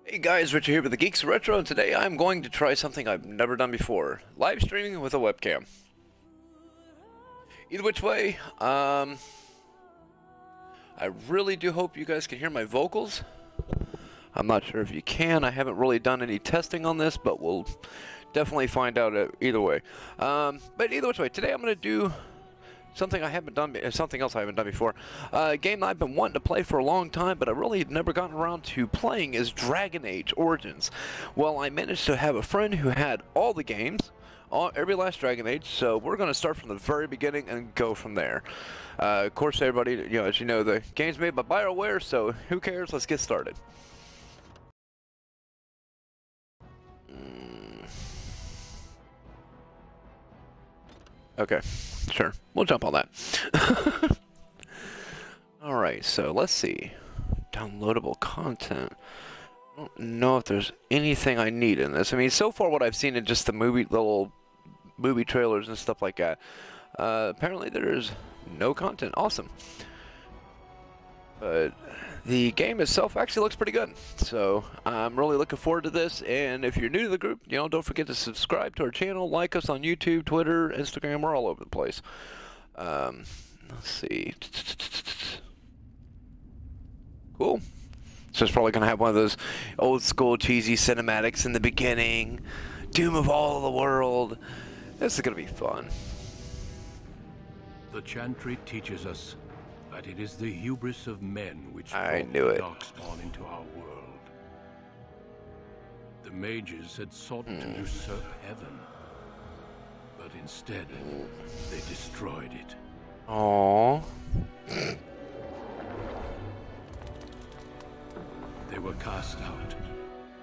Hey guys, Richard here with the Geeks Retro, and today I'm going to try something I've never done before. Live streaming with a webcam. Either which way, I really do hope you guys can hear my vocals. I'm not sure if you can. I haven't really done any testing on this, but we'll definitely find out either way. But either which way, today I'm going to do something something else I haven't done before. A game I've been wanting to play for a long time, but I really have never gotten around to playing is Dragon Age Origins. Well, I managed to have a friend who had all the games, every last Dragon Age, so we're going to start from the very beginning and go from there. Of course, everybody, as you know, the game's made by BioWare, so who cares? Let's get started. Okay, sure. We'll jump on that. Alright, so let's see. Downloadable content. I don't know if there's anything I need in this. I mean, so far what I've seen in just the little movie trailers and stuff like that, apparently there's no content. Awesome. But the game itself actually looks pretty good, so I'm really looking forward to this. And if you're new to the group, don't forget to subscribe to our channel, like us on YouTube, Twitter, Instagram. We're all over the place. Let's see. Cool. So it's probably gonna have one of those old school cheesy cinematics in the beginning. Doom of all the world. This is gonna be fun. The Chantry teaches us that it is the hubris of men which brought the darkspawn into our world. The mages had sought to usurp heaven, but instead they destroyed it. Aww. They were cast out,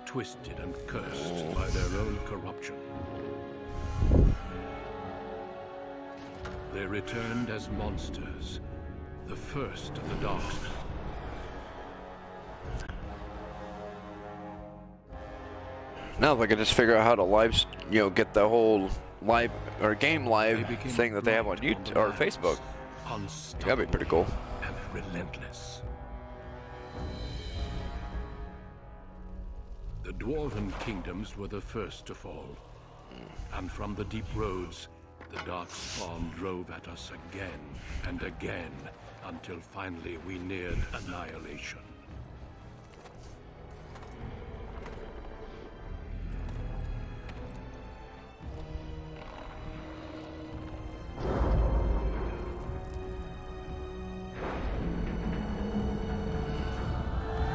twisted and cursed by their own corruption. They returned as monsters, the first of the darkspawn. Now if I could just figure out how to get the whole live or game live thing that they have on YouTube or Facebook, that'd be pretty cool. And relentless. The dwarven kingdoms were the first to fall, and from the deep roads, the darkspawn drove at us again and again, until finally we neared annihilation.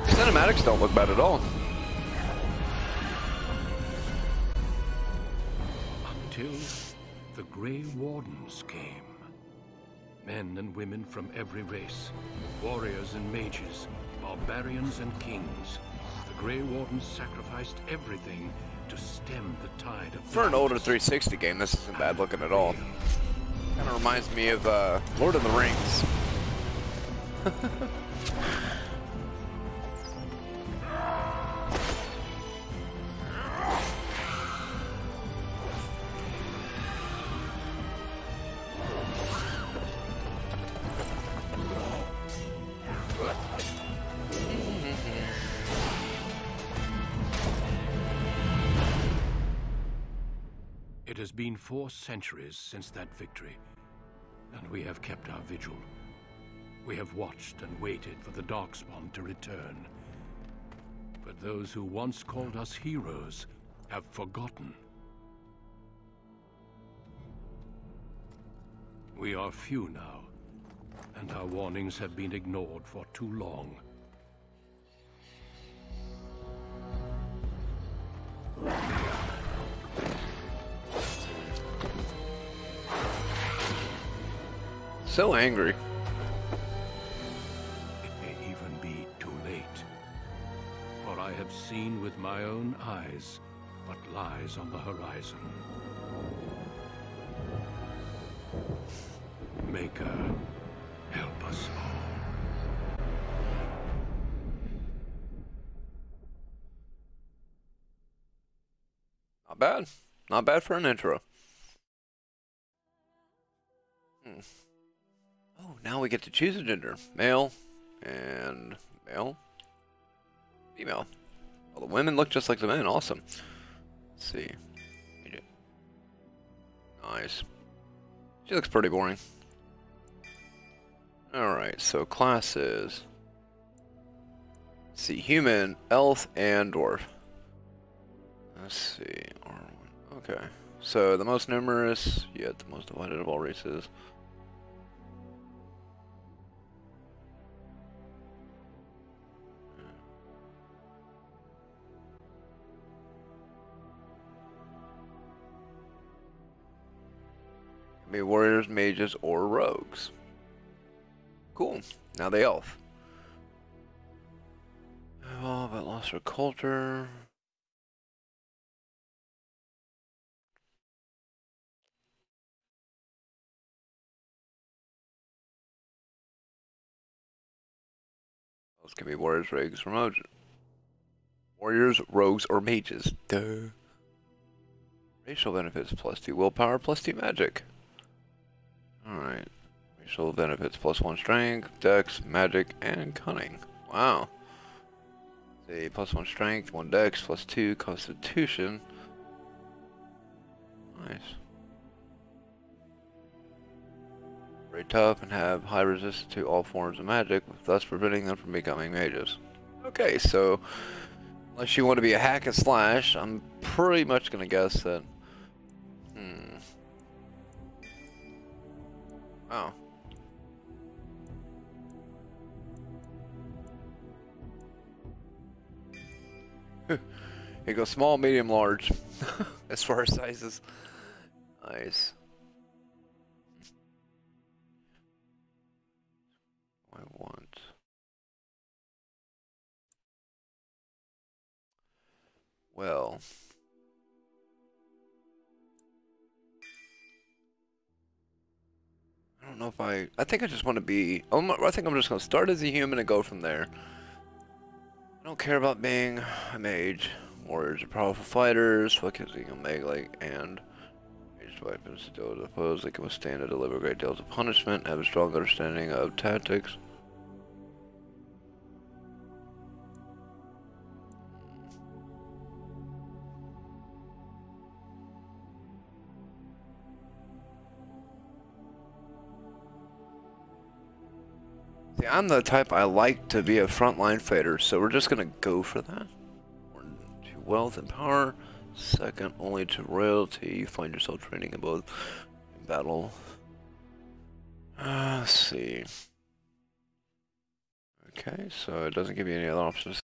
Cinematics don't look bad at all. Until the Grey Wardens came. Men and women from every race, warriors and mages, barbarians and kings. The Grey Wardens sacrificed everything to stem the tide of For an older 360 game, this isn't bad looking at all. Kind of reminds me of Lord of the Rings. It has been 4 centuries since that victory, and we have kept our vigil. We have watched and waited for the darkspawn to return. But those who once called us heroes have forgotten. We are few now, and our warnings have been ignored for too long. So angry. It may even be too late, for I have seen with my own eyes what lies on the horizon. Maker, help us all. Not bad. Not bad for an intro. Oh, now we get to choose a gender. Male and male. Female. Well, the women look just like the men. Awesome. Let's see. Nice. She looks pretty boring. Alright, so classes. Let's see, human, elf, and dwarf. Let's see. Okay. So the most numerous, yet the most divided of all races. Be warriors, mages, or rogues. Cool. Now the elf. Oh, but lost her culture. Those can be warriors, rogues, or mages. Warriors, rogues, or mages. Duh. Racial benefits +2 willpower, +2 magic. Alright. Racial benefits +1 strength, dex, magic, and cunning. Wow. See, +1 strength, 1 dex, +2 constitution. Nice. Very tough and have high resistance to all forms of magic, thus preventing them from becoming mages. Okay, so unless you want to be a hack and slash, I'm pretty much gonna guess that. Oh. Here goes small, medium, large. As far as sizes. Nice. I want. Well. I don't know if I think I just want to be. I think I'm just going to start as a human and go from there. I don't care about being a mage. Warriors are powerful fighters, focusing on melee and ranged weapons to oppose. They can withstand and deliver great deals of punishment, have a strong understanding of tactics. See, I'm the type I like to be a frontline fighter, so we're just gonna go for that. To wealth and power, second only to royalty. You find yourself training in both in battle. Let's see. Okay, so it doesn't give you any other options.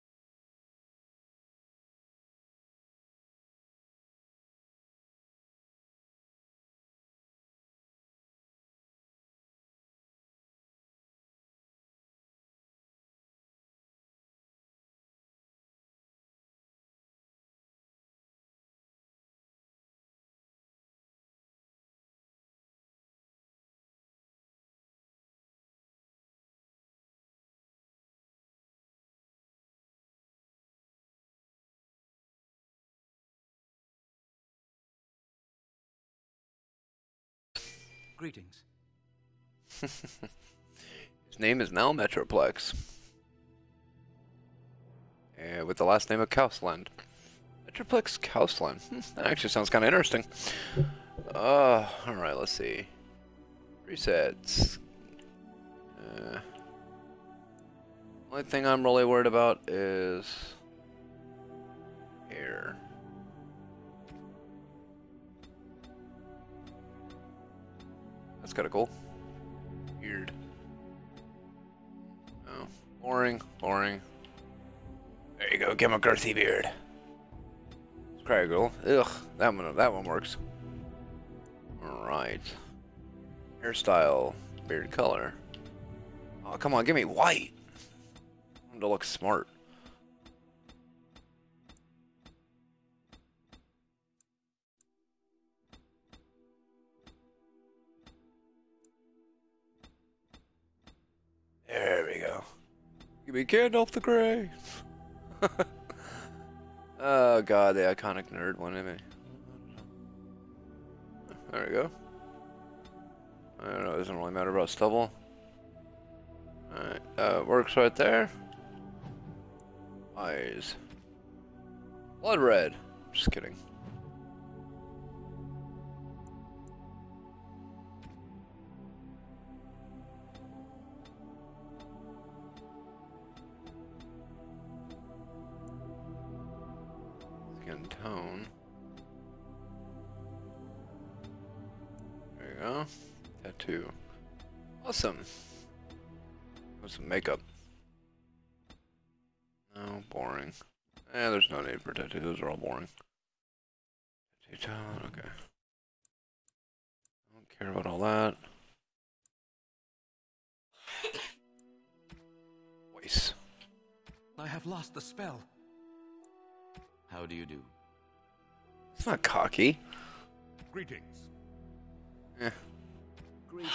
Greetings. His name is now Metroplex. With the last name of Kausland. Metroplex Kausland. That actually sounds kind of interesting. Alright, let's see. Resets. Only thing I'm really worried about is here. That's kind of cool. Weird. Oh, boring, boring. There you go, get McCarthy beard. Scraggle. Ugh, that one works. Alright. Hairstyle, beard color. Oh, come on, give me white. I want to look smart. There we go. Give me Gandalf the Grey. Oh god, the iconic nerd one, isn't it? There we go. I don't know, it doesn't really matter about stubble. Alright, works right there. Eyes. Blood red. Just kidding. Skin tone. There you go. Tattoo. Awesome. With some makeup. No, boring. There's no need for tattoo. Those are all boring. Tattoo tone, okay. Don't care about all that. Voice. I have lost the spell. How do you do? It's not cocky. Greetings. Eh. Greetings.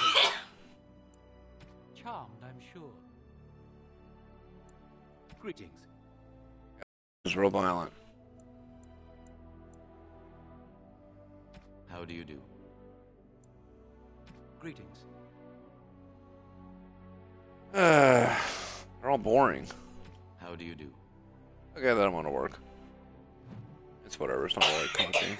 Charmed, I'm sure. Greetings. It's real violent. How do you do? Greetings. They're all boring. How do you do? Okay, that I'm gonna work. It's whatever, it's not really cocky.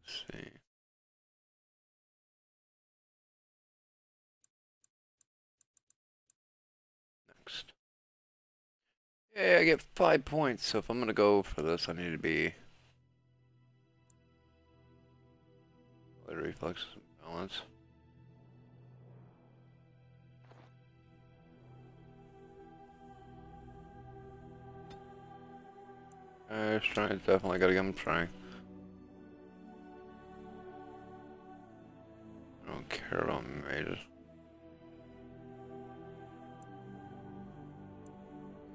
Let's see. Next. Yeah, I get 5 points, so if I'm gonna go for this, I need to be reflex balance. Strength, definitely gotta give him strength. I don't care about mages.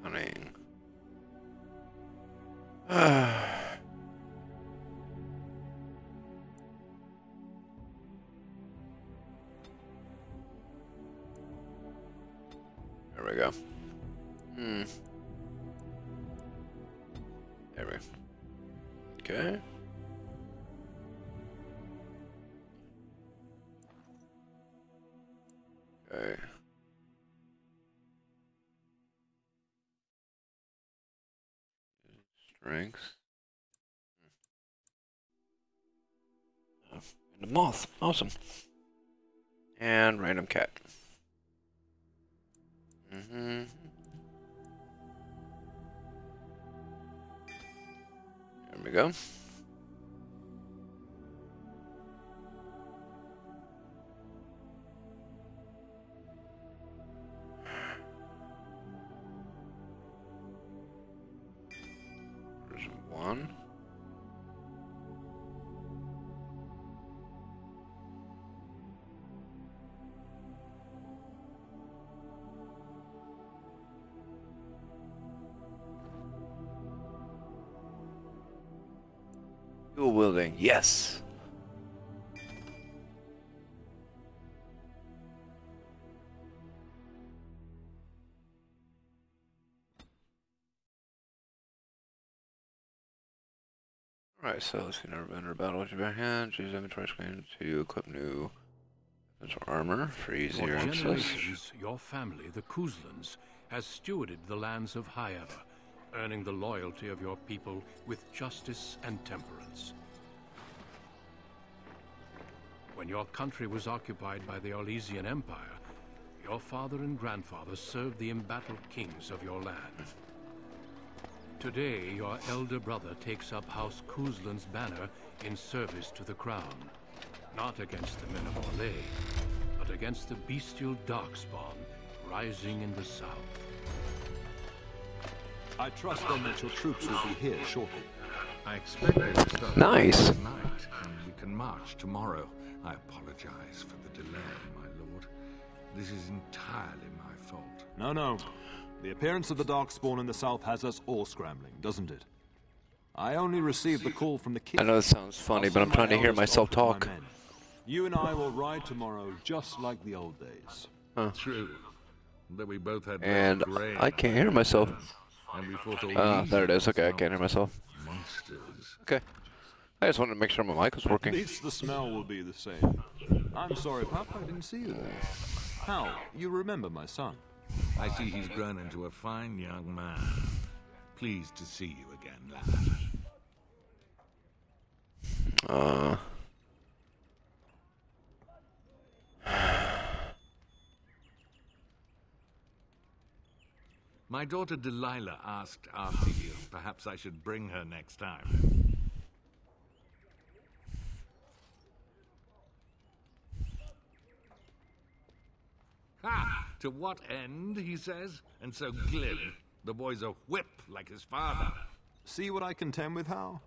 Cunning. There we go. There we go. Okay. Okay. Strength. And a moth. Awesome. And random cat. There we go. There's one. Dual wielding, yes. Alright, so let's see, never been in a battle with your bare hands. Use inventory screen to equip new weapons or armor for easier For access. generations, your family, the Kuzlans, has stewarded the lands of High Ever, earning the loyalty of your people with justice and temperance. When your country was occupied by the Orlesian Empire, your father and grandfather served the embattled kings of your land. Today, your elder brother takes up House Kuzlan's banner in service to the crown, not against the men of Orlais, but against the bestial Darkspawn rising in the south. I trust then that your troops will be here shortly. I expect they will start Nice. tonight, and we can march tomorrow. I apologize for the delay, my lord. This is entirely my fault. No. The appearance of the Darkspawn in the south has us all scrambling, doesn't it? I only received the call from the king. I know this sounds funny, but I'm trying to hear myself talk. You and I will ride tomorrow just like the old days. True. That we both had And gray I can't hear myself. and we fought all these There it is. Okay, I smelt can't hear myself. monsters. Okay. I just wanted to make sure my mic was At working. least the smell will be the same. I'm sorry, Pup, I didn't see you there. How? You remember my son? I see he's grown into a fine young man. Pleased to see you again, lad. My daughter Delilah asked after you. Perhaps I should bring her next time. Ha! To what end, he says? And so glib. The boy's a whip like his father. See what I contend with, Hal?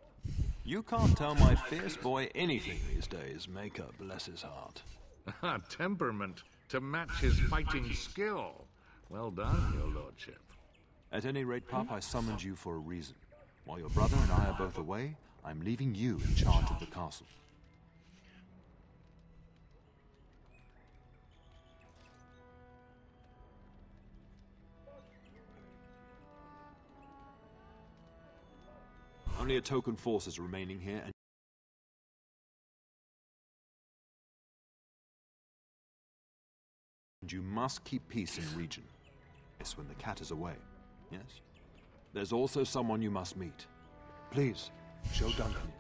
You can't tell my fierce boy anything these days, makeup, bless his heart. Temperament to match his fighting skill. Well done, your lordship. At any rate, Pup, I summoned you for a reason. While your brother and I are both away, I'm leaving you in charge of the castle. Only a token force is remaining here, and you must keep peace in the region. It's when the cat is away, yes? There's also someone you must meet. Please, show Duncan.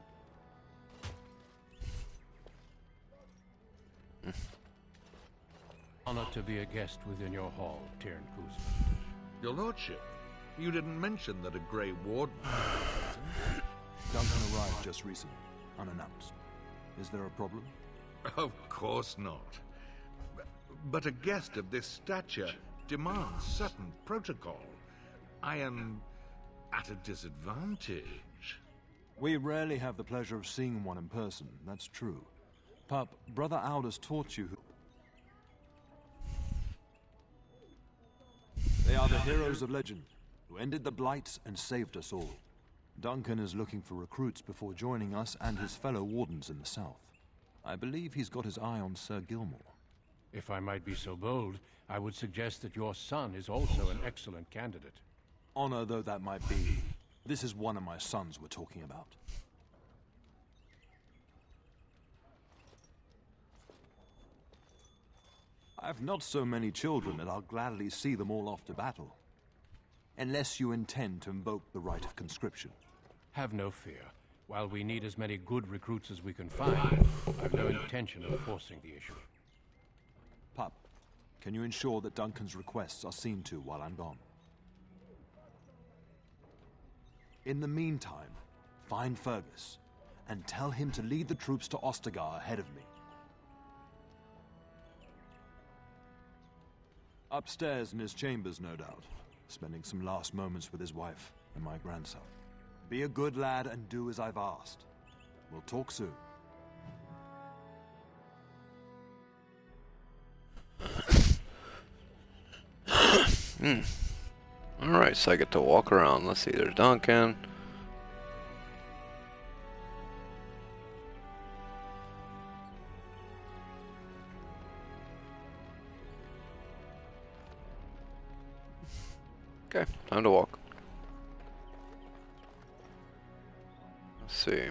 Honored to be a guest within your hall, Tyrn Kuz. Your lordship, you didn't mention that a Grey Warden... Duncan arrived just recently, unannounced. Is there a problem? Of course not. But a guest of this stature demands certain protocol. I am at a disadvantage. We rarely have the pleasure of seeing one in person, that's true. Pup, Brother Aldous taught you who... They are the heroes of legend, who ended the Blights and saved us all. Duncan is looking for recruits before joining us and his fellow wardens in the south. I believe he's got his eye on Sir Gilmore. If I might be so bold, I would suggest that your son is also an excellent candidate. Honor though that might be, this is one of my sons we're talking about. I've not so many children that I'll gladly see them all off to battle. Unless you intend to invoke the right of conscription. Have no fear. While we need as many good recruits as we can find, I've no intention of forcing the issue. Pup, can you ensure that Duncan's requests are seen to while I'm gone? In the meantime, find Fergus, and tell him to lead the troops to Ostagar ahead of me. Upstairs in his chambers, no doubt, spending some last moments with his wife and my grandson. Be a good lad and do as I've asked. We'll talk soon. Alright, so I get to walk around. Let's see, there's Duncan. Okay, time to walk. Let's see.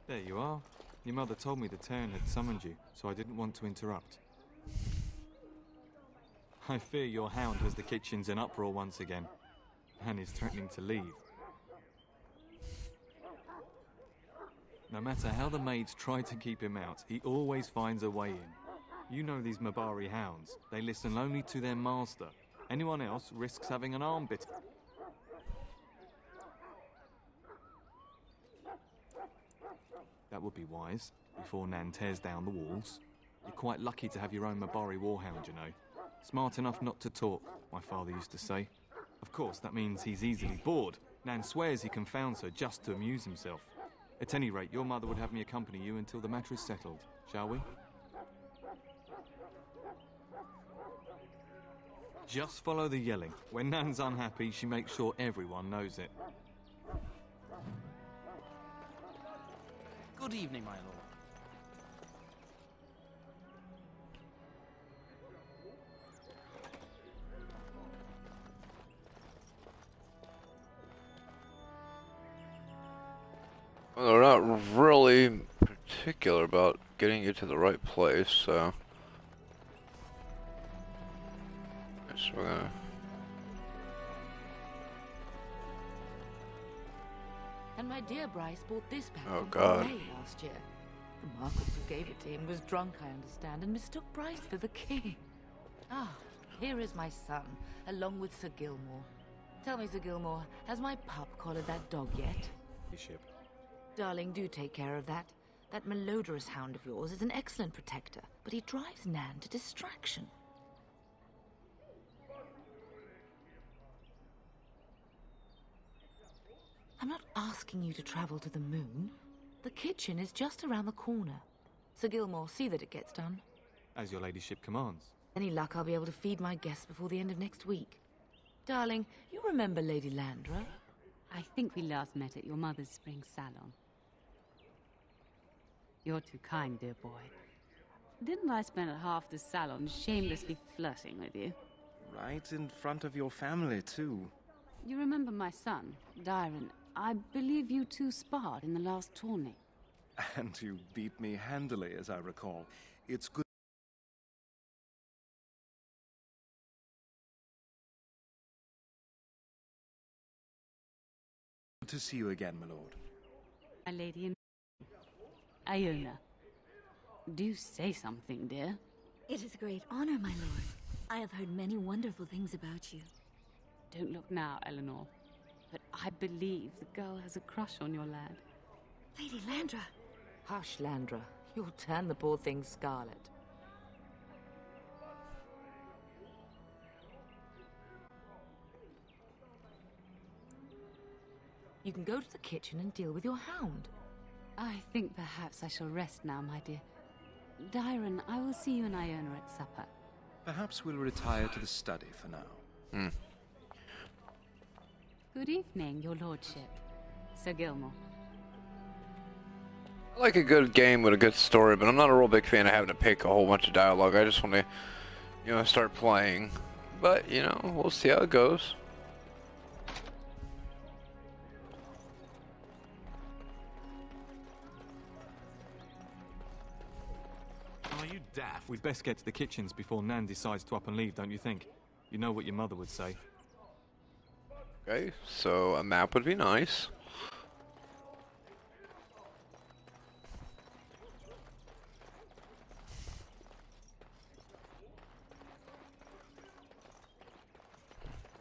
There you are. Your mother told me the Tyrn had summoned you, so I didn't want to interrupt. I fear your hound has the kitchens in uproar once again, and is threatening to leave. No matter how the maids try to keep him out, he always finds a way in. You know these Mabari hounds. They listen only to their master. Anyone else risks having an arm bitten. That would be wise, before Nan tears down the walls. You're quite lucky to have your own Mabari warhound, you know. Smart enough not to talk, my father used to say. Of course, that means he's easily bored. Nan swears he confounds her just to amuse himself. At any rate, your mother would have me accompany you until the matter is settled, shall we? Just follow the yelling. When Nan's unhappy, she makes sure everyone knows it. Good evening, my lord. Well, they're not really particular about getting you to the right place, so... So we're gonna... And my dear Bryce bought this back Oh, from God. May last year. The Marquis who gave it to him was drunk, I understand, and mistook Bryce for the king. Ah, here is my son, along with Sir Gilmore. Tell me, Sir Gilmore, has my pup collared that dog yet? Bishop. Darling, do take care of that. That malodorous hound of yours is an excellent protector, but he drives Nan to distraction. I'm not asking you to travel to the moon. The kitchen is just around the corner. Sir Gilmore, see that it gets done. As your ladyship commands. Any luck, I'll be able to feed my guests before the end of next week. Darling, you remember Lady Landra? I think we last met at your mother's spring salon. You're too kind, dear boy. Didn't I spend half the salon shamelessly flirting with you? Right in front of your family, too. You remember my son, Dyron? I believe you two sparred in the last tourney. And you beat me handily, as I recall. It's good to see you again, my lord. My lady in Iona. Do say something, dear. It is a great honor, my lord. I have heard many wonderful things about you. Don't look now, Eleanor. But I believe the girl has a crush on your lad. Lady Landra. Hush, Landra. You'll turn the poor thing scarlet. You can go to the kitchen and deal with your hound. I think perhaps I shall rest now, my dear. Dyron, I will see you and Iona at supper. Perhaps we'll retire to the study for now. Good evening, your lordship. Sir Gilmore. I like a good game with a good story, but I'm not a real big fan of having to pick a whole bunch of dialogue. I just want to, you know, start playing. But, you know, we'll see how it goes. Are you daft? We'd best get to the kitchens before Nan decides to up and leave, don't you think? You know what your mother would say. Okay, so a map would be nice.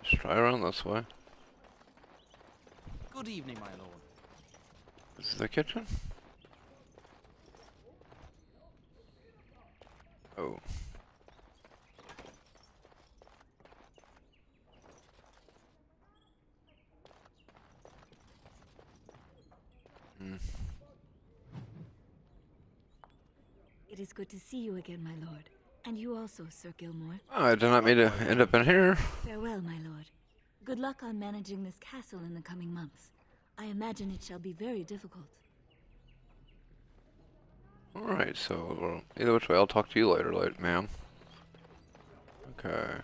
Let's try around this way. Good evening, my lord. This is the kitchen? Oh. It is good to see you again, my lord. And you also, Sir Gilmore. Oh, I did not mean to end up in here. Farewell, my lord. Good luck on managing this castle in the coming months. I imagine it shall be very difficult. Alright, so well, either which way, I'll talk to you later, ma'am. Okay.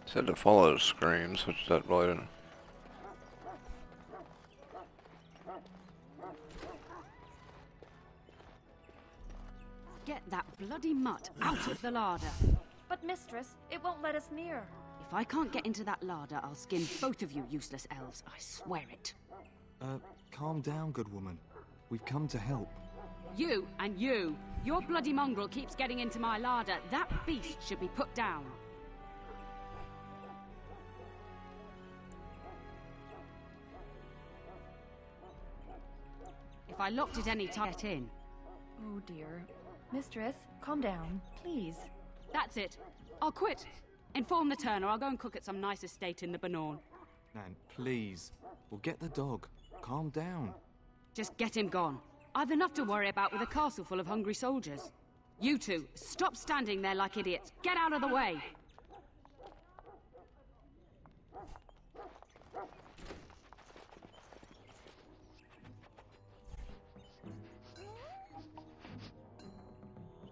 Said to follow the screams, which that really didn't. Get that bloody mutt out of the larder. But mistress, it won't let us near. If I can't get into that larder, I'll skin both of you useless elves. I swear it. Calm down, good woman. We've come to help. You and you. Your bloody mongrel keeps getting into my larder. That beast should be put down. If I locked it any time, get in. Oh dear. Mistress, calm down, please. That's it. I'll quit. Inform the turner. I'll go and cook at some nice estate in the Banorn. Nan, please. We'll get the dog. Calm down. Just get him gone. I've enough to worry about with a castle full of hungry soldiers. You two, stop standing there like idiots. Get out of the way!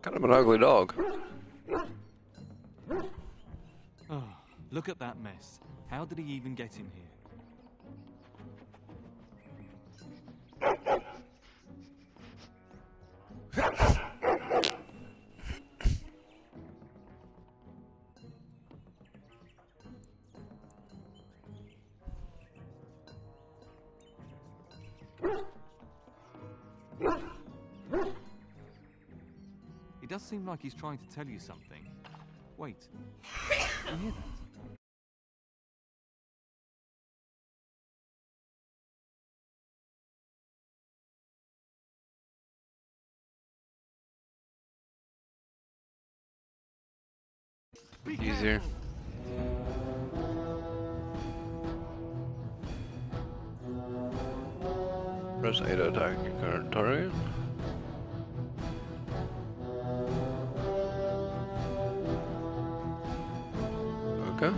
Kind of an ugly dog. Oh, look at that mess. How did he even get in here? It does seem like he's trying to tell you something. Wait. You hear that? Easier. Press A to attack your current target. Okay.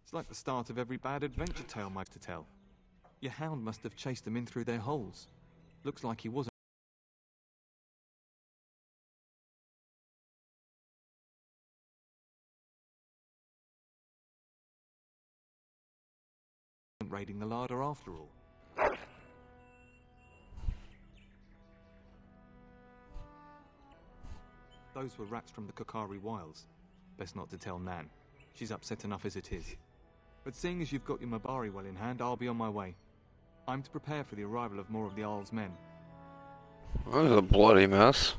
It's like the start of every bad adventure tale Mike to tell. Your hound must have chased them in through their holes. Looks like he wasn't raiding the larder after all. Those were rats from the Kokari Wilds. Best not to tell Nan. She's upset enough as it is. But seeing as you've got your Mabari well in hand, I'll be on my way. I'm to prepare for the arrival of more of the Isle's men. That was a bloody mess.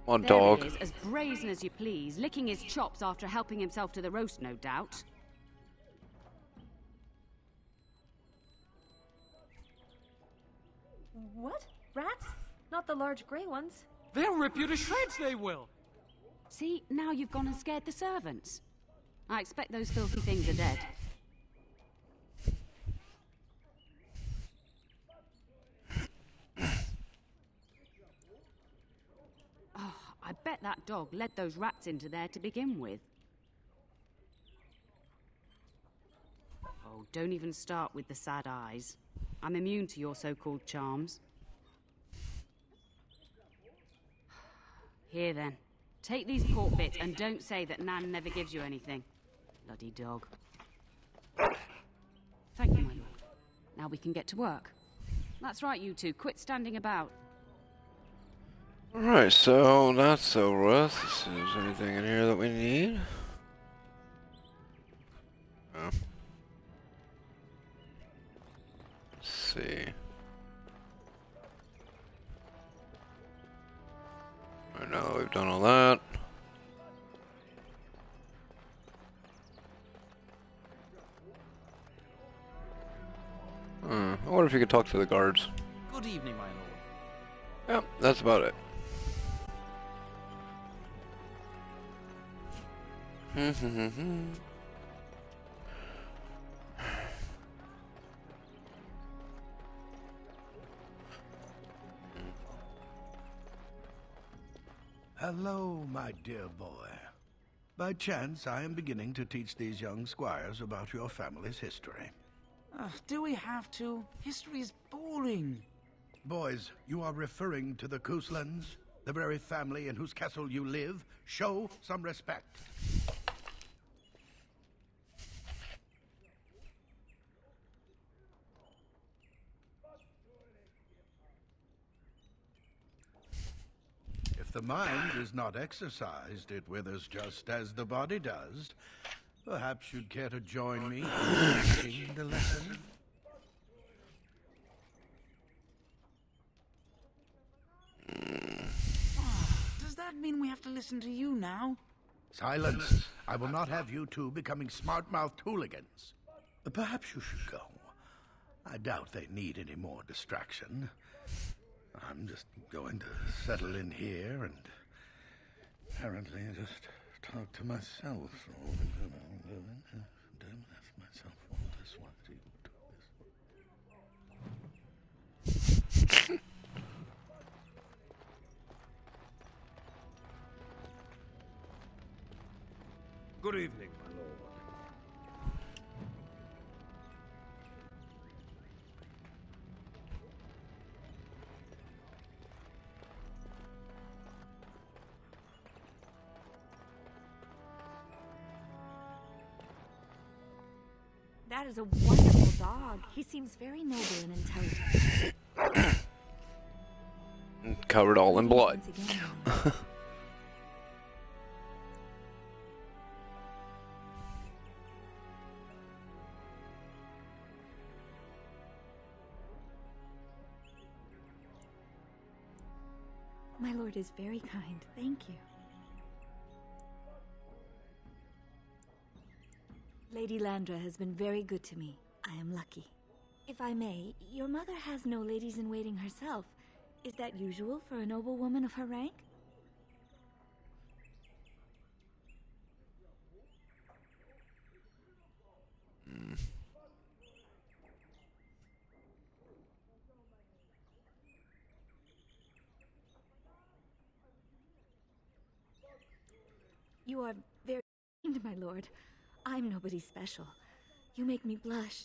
Come on, dog. There he is, as brazen as you please, licking his chops after helping himself to the roast, no doubt. What? Rats? Not the large grey ones. They'll rip you to shreds, they will! See, now you've gone and scared the servants. I expect those filthy things are dead. Oh, I bet that dog led those rats into there to begin with. Oh, don't even start with the sad eyes. I'm immune to your so-called charms. Here then, take these pork bits and don't say that Nan never gives you anything. Bloody dog. Thank you, my lord. Now we can get to work. That's right, you two. Quit standing about. Alright, so that's over with. Let's see if there's anything in here that we need. Oh. Let's see. I know we've done all that. I wonder if you could talk to the guards. Good evening, my lord. Yep, that's about it. Hello, my dear boy. By chance, I am beginning to teach these young squires about your family's history. Do we have to? History is boring. Boys, you are referring to the Couslands, the very family in whose castle you live. Show some respect. the mind is not exercised, it withers just as the body does. Perhaps you'd care to join me in teaching the lesson? Does that mean we have to listen to you now? Silence! I will not have you two becoming smart-mouthed hooligans. Perhaps you should go. I doubt they need any more distraction. I'm just going to settle in here and apparently just talk to myself. Good evening, my lord. That is a wonderful dog. He seems very noble and intelligent. Covered all in blood. My lord is very kind. Thank you. Lady Landra has been very good to me. I am lucky. If I may, your mother has no ladies-in-waiting herself. Is that usual for a noble woman of her rank? You are very kind, my lord. I'm nobody special. You make me blush.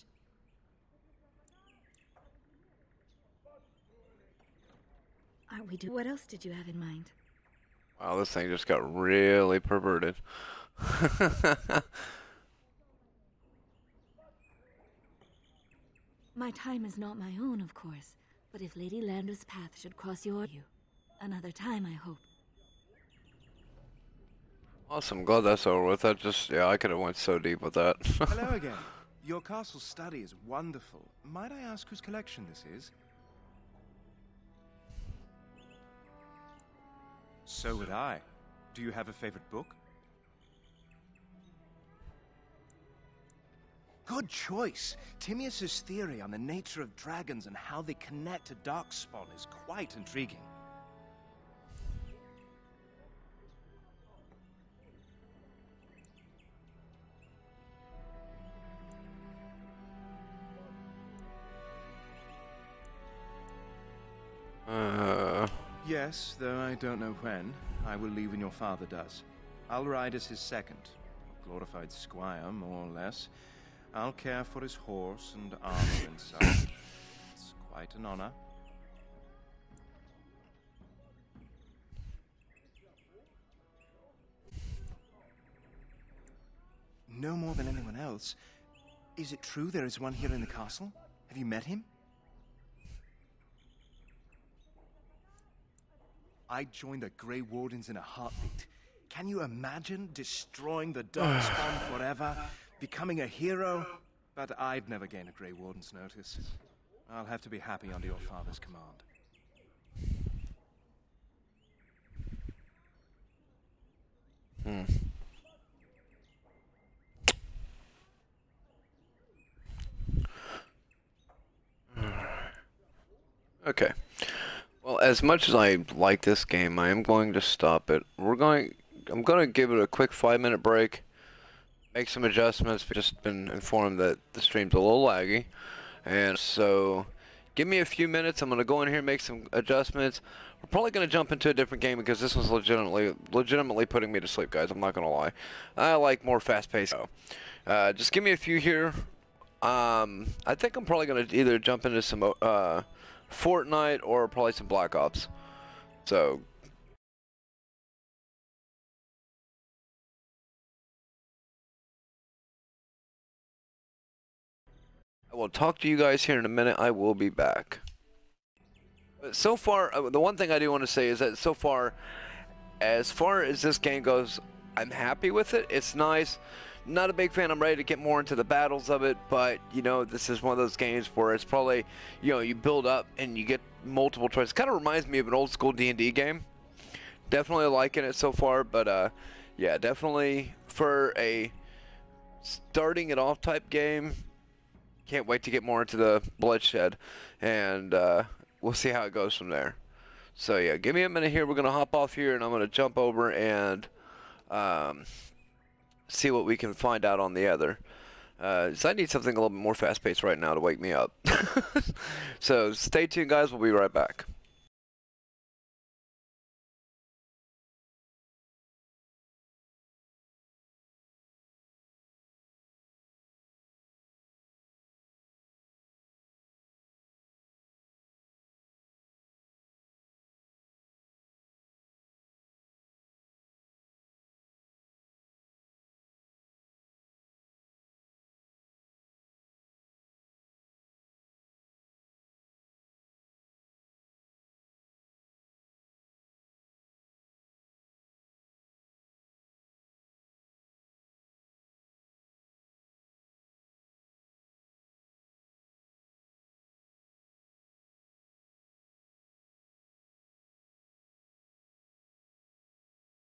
Aren't we what else did you have in mind? Wow, this thing just got really perverted. My time is not my own, of course. But if Lady Landra's path should cross you, another time, I hope. Awesome, glad that's over with. That just, yeah, I could have went so deep with that. Hello again. Your castle study is wonderful. Might I ask whose collection this is? So would I. Do you have a favorite book? Good choice. Timaeus' theory on the nature of dragons and how they connect to Darkspawn is quite intriguing. Yes, though I don't know when. I will leave when your father does. I'll ride as his second. A glorified squire, more or less. I'll care for his horse and armor and such. It's quite an honor. No more than anyone else. Is it true there is one here in the castle? Have you met him? I'd join the Grey Wardens in a heartbeat. Can you imagine destroying the Darkspawn forever, becoming a hero? But I'd never gain a Grey Warden's notice. I'll have to be happy under your father's command. Okay. Well, as much as I like this game, I am going to stop it. I'm going to give it a quick 5-minute break, make some adjustments. We've just been informed that the stream's a little laggy, and so give me a few minutes. I'm going to go in here and make some adjustments. We're probably going to jump into a different game because this one's legitimately putting me to sleep, guys. I'm not going to lie. I like more fast-paced. Just give me a few here. I think I'm probably going to either jump into some Fortnite or probably some Black Ops. So I will talk to you guys here in a minute. I will be back. But so far, the one thing I do want to say is that so far, as far as this game goes, I'm happy with it. It's nice. Not a big fan. I'm ready to get more into the battles of it, but you know, this is one of those games where it's probably, you know, you build up and you get multiple choices. Kind of reminds me of an old school D&D game. Definitely liking it so far, but yeah, definitely for a starting it off type game. Can't wait to get more into the bloodshed, and we'll see how it goes from there. So yeah, give me a minute here. We're gonna hop off here, and I'm gonna jump over and see what we can find out on the other. So I need something a little bit more fast-paced right now to wake me up. So stay tuned, guys. We'll be right back.